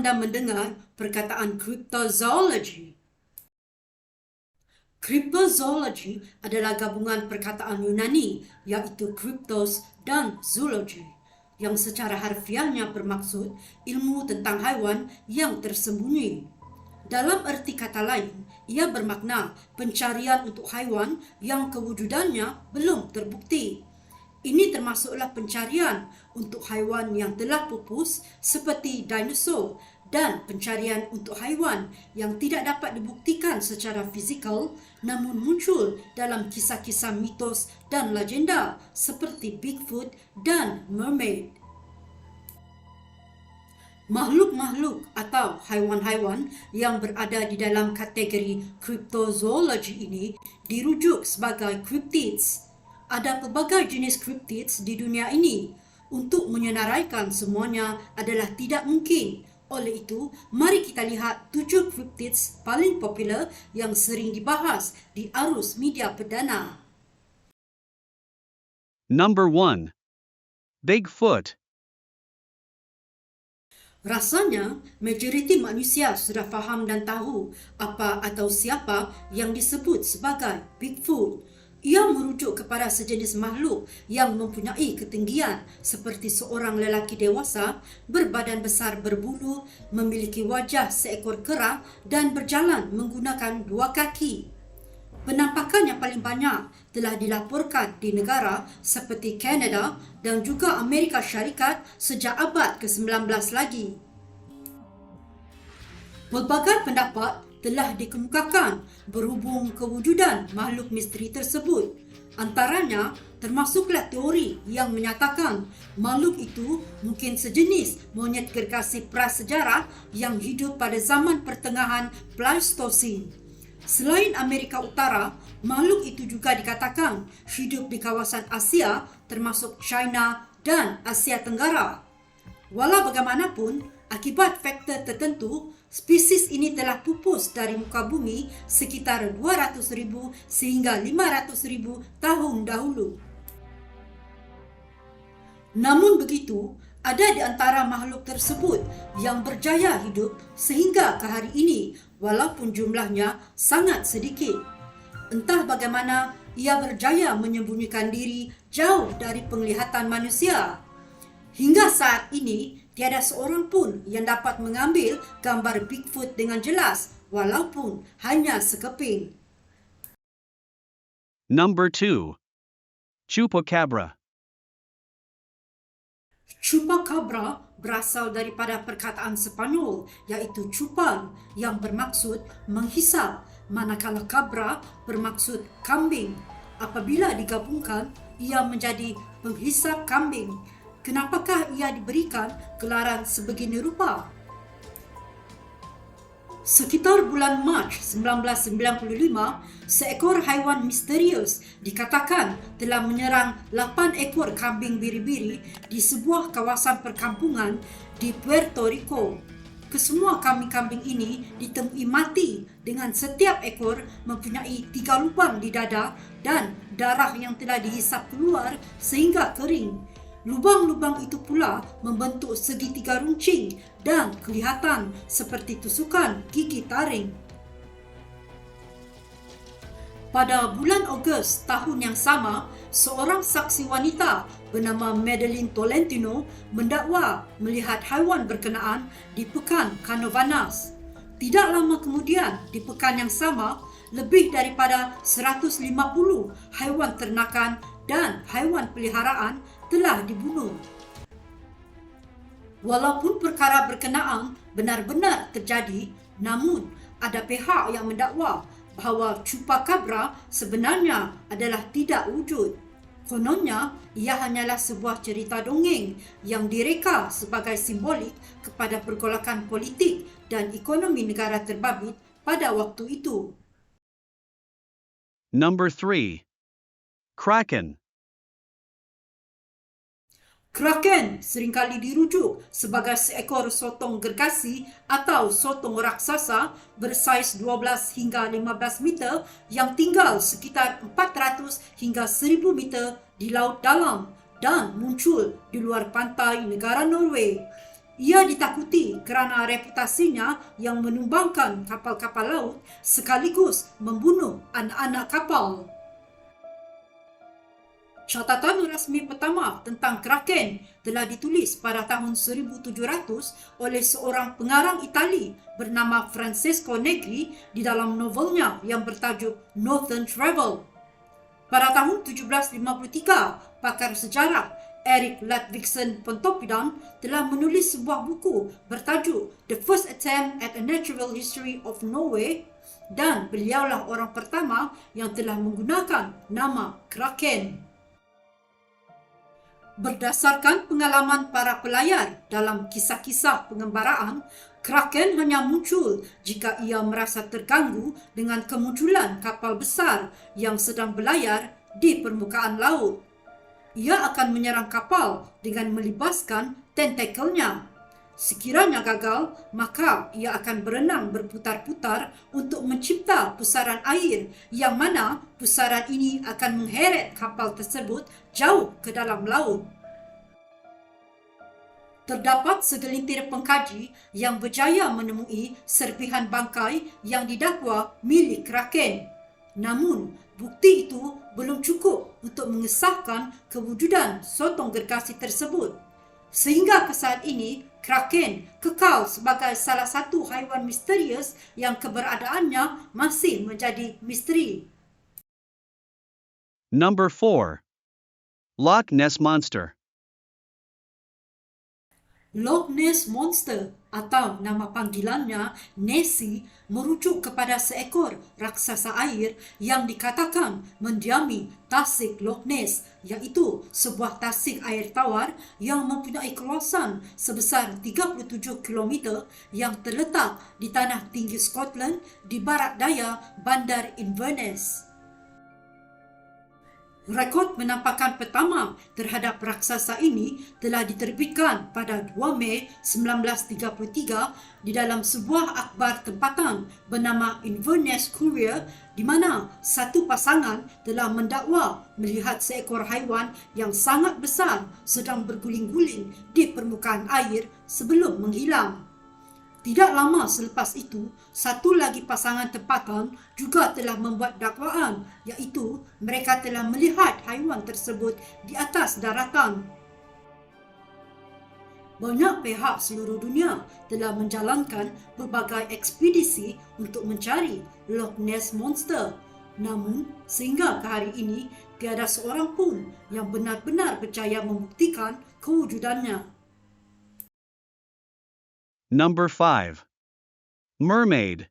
anda mendengar perkataan cryptozoology? Cryptozoology adalah gabungan perkataan Yunani iaitu cryptos dan zoology yang secara harfiahnya bermaksud ilmu tentang haiwan yang tersembunyi. Dalam erti kata lain, ia bermakna pencarian untuk haiwan yang kewujudannya belum terbukti. Ini termasuklah pencarian untuk haiwan yang telah pupus seperti dinosaur dan pencarian untuk haiwan yang tidak dapat dibuktikan secara fizikal namun muncul dalam kisah-kisah mitos dan legenda seperti Bigfoot dan mermaid. Makhluk-makhluk atau haiwan-haiwan yang berada di dalam kategori cryptozoology ini dirujuk sebagai cryptids. Ada pelbagai jenis cryptids di dunia ini. Untuk menyenaraikan semuanya adalah tidak mungkin. Oleh itu, mari kita lihat 7 cryptids paling popular yang sering dibahas di arus media perdana. Number 1. Bigfoot. Rasanya, majoriti manusia sudah faham dan tahu apa atau siapa yang disebut sebagai Bigfoot. Ia merujuk kepada sejenis makhluk yang mempunyai ketinggian seperti seorang lelaki dewasa, berbadan besar berbulu, memiliki wajah seekor kera dan berjalan menggunakan 2 kaki. Penampakan yang paling banyak telah dilaporkan di negara seperti Kanada dan juga Amerika Syarikat sejak abad ke-19 lagi. Pelbagai pendapat telah dikemukakan berhubung kewujudan makhluk misteri tersebut. Antaranya termasuklah teori yang menyatakan makhluk itu mungkin sejenis monyet gergasi prasejarah yang hidup pada zaman pertengahan Pleistosen. Selain Amerika Utara, makhluk itu juga dikatakan hidup di kawasan Asia termasuk China dan Asia Tenggara. Walau bagaimanapun, akibat faktor tertentu, spesies ini telah pupus dari muka bumi sekitar 200,000 sehingga 500,000 tahun dahulu. Namun begitu, ada di antara makhluk tersebut yang berjaya hidup sehingga ke hari ini walaupun jumlahnya sangat sedikit. Entah bagaimana ia berjaya menyembunyikan diri jauh dari penglihatan manusia. Hingga saat ini, tiada seorang pun yang dapat mengambil gambar Bigfoot dengan jelas walaupun hanya sekeping. Number 2. Chupacabra. Chupacabra berasal daripada perkataan Sepanyol iaitu chupar yang bermaksud menghisap, manakala cabra bermaksud kambing. Apabila digabungkan, ia menjadi penghisap kambing. Kenapakah ia diberikan gelaran sebegini rupa? Sekitar bulan Mac 1995, seekor haiwan misterius dikatakan telah menyerang 8 ekor kambing biri-biri di sebuah kawasan perkampungan di Puerto Rico. Kesemua kambing-kambing ini ditemui mati dengan setiap ekor mempunyai 3 lubang di dada dan darah yang telah dihisap keluar sehingga kering. Lubang-lubang itu pula membentuk segitiga runcing dan kelihatan seperti tusukan gigi taring. Pada bulan Ogos tahun yang sama, seorang saksi wanita bernama Madeline Tolentino mendakwa melihat haiwan berkenaan di Pekan Canovanas. Tidak lama kemudian, di pekan yang sama, lebih daripada 150 haiwan ternakan dan haiwan peliharaan telah dibunuh. Walaupun perkara berkenaan benar-benar terjadi, namun ada pihak yang mendakwa bahawa Chupacabra sebenarnya adalah tidak wujud. Kononnya, ia hanyalah sebuah cerita dongeng yang direka sebagai simbolik kepada pergolakan politik dan ekonomi negara terbabit pada waktu itu. Number 3. Kraken. Kraken seringkali dirujuk sebagai seekor sotong gergasi atau sotong raksasa bersaiz 12 hingga 15 meter yang tinggal sekitar 400 hingga 1000 meter di laut dalam dan muncul di luar pantai negara Norway. Ia ditakuti kerana reputasinya yang menumbangkan kapal-kapal laut sekaligus membunuh anak-anak kapal. Catatan rasmi pertama tentang Kraken telah ditulis pada tahun 1700 oleh seorang pengarang Itali bernama Francesco Negri di dalam novelnya yang bertajuk Northern Travel. Pada tahun 1753, pakar sejarah Erik Ludvigsen Pontoppidan telah menulis sebuah buku bertajuk The First Attempt at a Natural History of Norway, dan beliaulah orang pertama yang telah menggunakan nama Kraken. Berdasarkan pengalaman para pelayar dalam kisah-kisah pengembaraan, Kraken hanya muncul jika ia merasa terganggu dengan kemunculan kapal besar yang sedang berlayar di permukaan laut. Ia akan menyerang kapal dengan melibaskan tentakelnya. Sekiranya gagal, maka ia akan berenang berputar-putar untuk mencipta pusaran air yang mana pusaran ini akan mengheret kapal tersebut jauh ke dalam laut. Terdapat segelintir pengkaji yang berjaya menemui serpihan bangkai yang didakwa milik Kraken. Namun, bukti itu belum cukup untuk mengesahkan kewujudan sotong gergasi tersebut. Sehingga ke saat ini, Kraken kekal sebagai salah satu haiwan misterius yang keberadaannya masih menjadi misteri. Number 4. Loch Ness Monster. Loch Ness Monster atau nama panggilannya Nessie merujuk kepada seekor raksasa air yang dikatakan mendiami tasik Loch Ness, iaitu sebuah tasik air tawar yang mempunyai keluasan sebesar 37 km yang terletak di tanah tinggi Scotland di barat daya bandar Inverness. Rekod penampakan pertama terhadap raksasa ini telah diterbitkan pada 2 Mei 1933 di dalam sebuah akhbar tempatan bernama Inverness Courier, di mana satu pasangan telah mendakwa melihat seekor haiwan yang sangat besar sedang berguling-guling di permukaan air sebelum menghilang. Tidak lama selepas itu, satu lagi pasangan tempatan juga telah membuat dakwaan, iaitu mereka telah melihat haiwan tersebut di atas daratan. Banyak pihak seluruh dunia telah menjalankan pelbagai ekspedisi untuk mencari Loch Ness Monster. Namun, sehingga ke hari ini, tiada seorang pun yang benar-benar berjaya membuktikan kewujudannya. Number 5. Mermaid.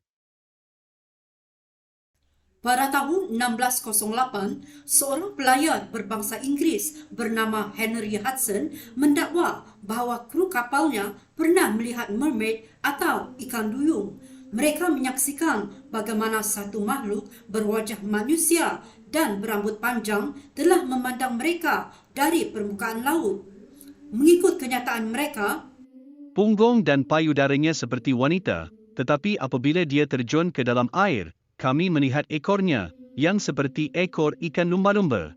Pada tahun 1608, seorang pelayar berbangsa Inggeris bernama Henry Hudson mendakwa bahawa kru kapalnya pernah melihat mermaid atau ikan duyung. Mereka menyaksikan bagaimana satu makhluk berwajah manusia dan berambut panjang telah memandang mereka dari permukaan laut. Mengikut kenyataan mereka, Punggung dan payudaranya seperti wanita, tetapi apabila dia terjun ke dalam air, kami melihat ekornya, yang seperti ekor ikan lumba-lumba.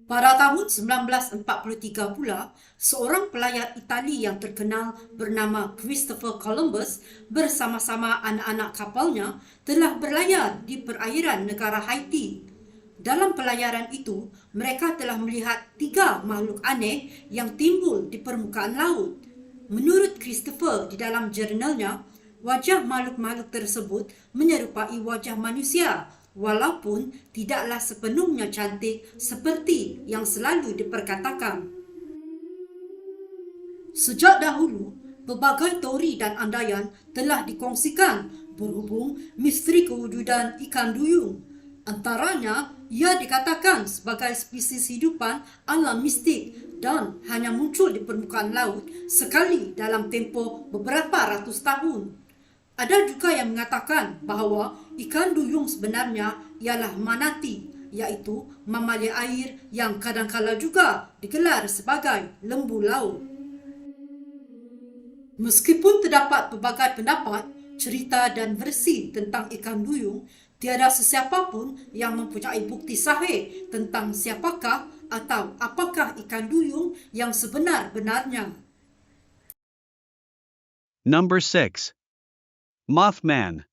Pada tahun 1943 pula, seorang pelayar Itali yang terkenal bernama Christopher Columbus bersama-sama anak-anak kapalnya telah berlayar di perairan negara Haiti. Dalam pelayaran itu, mereka telah melihat 3 makhluk aneh yang timbul di permukaan laut. Menurut Christopher di dalam jurnalnya, wajah makhluk-makhluk tersebut menyerupai wajah manusia, walaupun tidaklah sepenuhnya cantik seperti yang selalu diperkatakan. Sejak dahulu, pelbagai teori dan andaian telah dikongsikan berhubung misteri kewujudan ikan duyung. Antaranya, ia dikatakan sebagai spesies hidupan alam mistik dan hanya muncul di permukaan laut sekali dalam tempoh beberapa ratus tahun. Ada juga yang mengatakan bahawa ikan duyung sebenarnya ialah manatee, iaitu mamalia air yang kadang-kala juga digelar sebagai lembu laut. Meskipun terdapat pelbagai pendapat, cerita dan versi tentang ikan duyung, tiada sesiapa pun yang mempunyai bukti sahih tentang siapakah atau apakah ikan duyung yang sebenar-benarnya. Number 6. Mothman.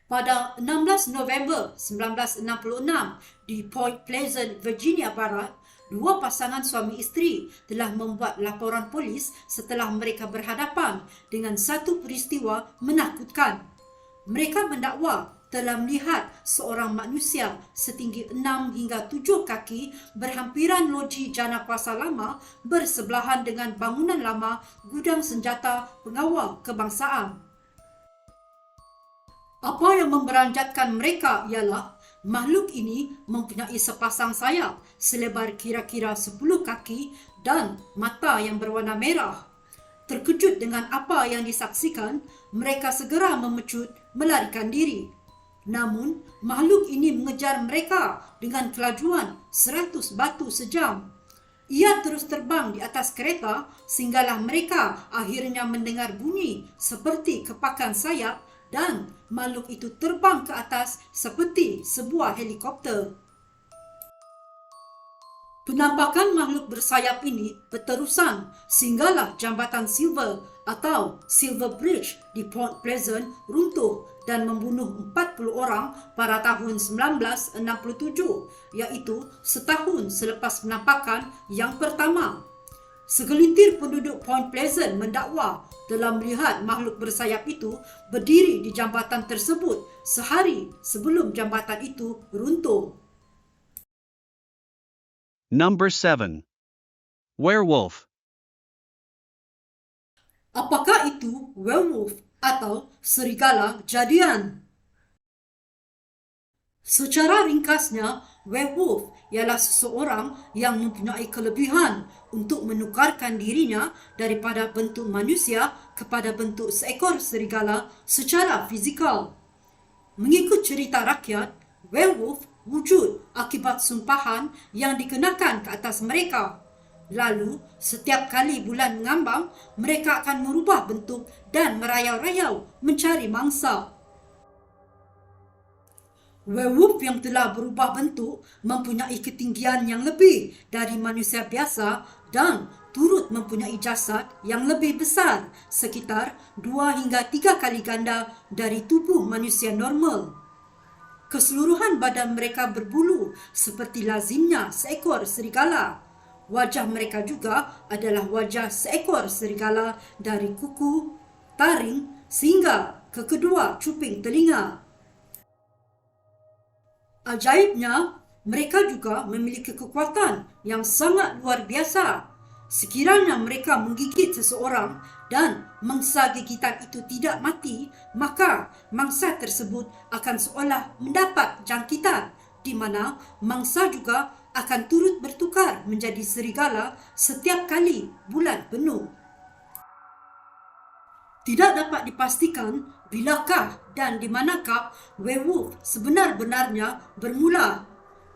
Pada 16 November 1966 di Point Pleasant, Virginia Barat, dua pasangan suami isteri telah membuat laporan polis setelah mereka berhadapan dengan satu peristiwa menakutkan. Mereka mendakwa telah melihat seorang manusia setinggi 6 hingga 7 kaki berhampiran loji jana kuasa lama bersebelahan dengan bangunan lama gudang senjata pengawal kebangsaan. Apa yang memberanjatkan mereka ialah makhluk ini mempunyai sepasang sayap selebar kira-kira 10 kaki dan mata yang berwarna merah. Terkejut dengan apa yang disaksikan, mereka segera memecut melarikan diri. Namun, makhluk ini mengejar mereka dengan kelajuan 100 batu sejam. Ia terus terbang di atas kereta sehinggalah mereka akhirnya mendengar bunyi seperti kepakan sayap dan makhluk itu terbang ke atas seperti sebuah helikopter. Penampakan makhluk bersayap ini berterusan sehinggalah jambatan Silver atau Silver Bridge di Point Pleasant runtuh dan membunuh 40 orang pada tahun 1967, iaitu setahun selepas penampakan yang pertama. Segelintir penduduk Point Pleasant mendakwa telah melihat makhluk bersayap itu berdiri di jambatan tersebut sehari sebelum jambatan itu runtuh. Number 7. Werewolf. Apakah itu werewolf atau serigala jadian? Secara ringkasnya, werewolf ialah seseorang yang mempunyai kelebihan untuk menukarkan dirinya daripada bentuk manusia kepada bentuk seekor serigala secara fizikal. Mengikut cerita rakyat, werewolf wujud akibat sumpahan yang dikenakan ke atas mereka. Lalu, setiap kali bulan mengambang, mereka akan merubah bentuk dan merayau-rayau mencari mangsa. Werewolf yang telah berubah bentuk mempunyai ketinggian yang lebih dari manusia biasa dan turut mempunyai jasad yang lebih besar, sekitar 2 hingga 3 kali ganda dari tubuh manusia normal. Keseluruhan badan mereka berbulu seperti lazimnya seekor serigala. Wajah mereka juga adalah wajah seekor serigala dari kuku, taring sehingga ke kedua cuping telinga. Ajaibnya, mereka juga memiliki kekuatan yang sangat luar biasa. Sekiranya mereka menggigit seseorang dan mangsa gigitan itu tidak mati, maka mangsa tersebut akan seolah mendapat jangkitan, di mana mangsa juga akan turut bertukar menjadi serigala setiap kali bulan penuh. Tidak dapat dipastikan bilakah dan di manakah werewolf sebenar-benarnya bermula.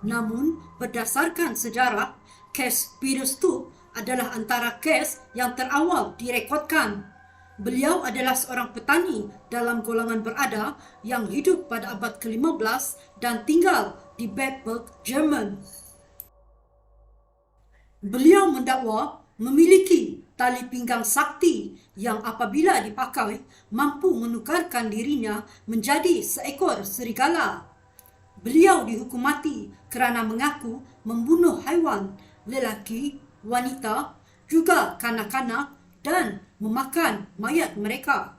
Namun, berdasarkan sejarah, kes Peter Stoop adalah antara kes yang terawal direkodkan. Beliau adalah seorang petani dalam golongan berada yang hidup pada abad ke-15 dan tinggal di Bedburg, Jerman. Beliau mendakwa memiliki tali pinggang sakti yang apabila dipakai mampu menukarkan dirinya menjadi seekor serigala. Beliau dihukum mati kerana mengaku membunuh haiwan, lelaki, wanita, juga kanak-kanak dan memakan mayat mereka.